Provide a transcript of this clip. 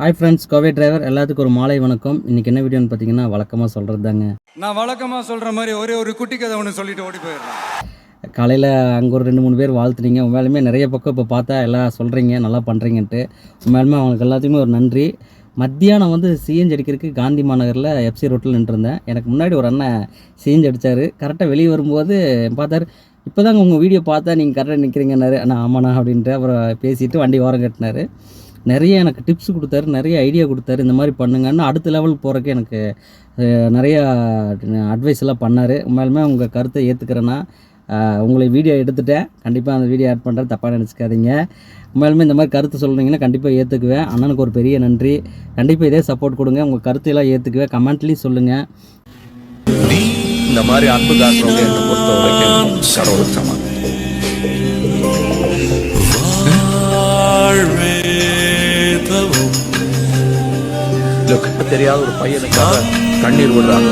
Hi friends, Kovai driver எல்லாத்துக்கும் ஒரு மாலை வணக்கம். இன்றைக்கி என்ன வீடியோன்னு பார்த்தீங்கன்னா வழக்கமாக சொல்கிறது தாங்க. நான் வழக்கமாக சொல்கிற மாதிரி ஒரே ஒரு குட்டி கதை ஒன்று சொல்லிட்டு ஓடி போயிடுறேன். காலையில் அங்கே ஒரு 2-3 பேர் வாழ்த்துனீங்க. உண்மையாலுமே நிறைய பக்கம் இப்போ பார்த்தா எல்லாம் சொல்கிறீங்க நல்லா பண்ணுறீங்கன்ட்டு. உண்மையாலுமே அவங்களுக்கு எல்லாத்துக்குமே ஒரு நன்றி. மத்தியானம் சிஎன்ஜி அடிக்கிறதுக்கு காந்தி மாநகரில் எஃப்சி ரோட்டில் நின்றுருந்தேன். எனக்கு முன்னாடி ஒரு அண்ணன் சிஎன்ஜி அடித்தார். கரெக்டாக வெளியே வரும்போது பார்த்தார். இப்போ தாங்க உங்கள் வீடியோ பார்த்தா நீங்கள் கரெக்டாக நிற்கிறீங்கன்னாரு. அண்ணா ஆமாண்ணா அப்படின்ட்டு அப்புறம் பேசிவிட்டு வண்டி ஓரம் கட்டினார். நிறைய எனக்கு டிப்ஸ் கொடுத்தாரு, நிறைய ஐடியா கொடுத்தாரு. இந்த மாதிரி பண்ணுங்கன்னு அடுத்த லெவலுக்கு போகிறக்கு எனக்கு நிறையா அட்வைஸ் எல்லாம் பண்ணார். உண்மையாலுமே உங்கள் கருத்தை ஏற்றுக்கிறேன்னா உங்களை வீடியோ எடுத்துட்டேன். கண்டிப்பாக அந்த வீடியோ ஆட் பண்ணுறது தப்பாக நினச்சிக்காதீங்க. உண்மையாலுமே இந்த மாதிரி கருத்து சொல்கிறீங்கன்னா கண்டிப்பாக ஏற்றுக்குவேன். அண்ணனுக்கு ஒரு பெரிய நன்றி. கண்டிப்பாக இதே சப்போர்ட் கொடுங்க. உங்கள் கருத்தையெல்லாம் ஏற்றுக்குவேன். கமெண்ட்லேயும் சொல்லுங்கள். இந்த மாதிரி அன்பு காட்டுறவங்க என்னை பொறுத்த வரைக்கும் கடவுளுக்கு சமம். தெரியாத ஒரு பையனுக்காக கண்ணீர் விடுறாங்க.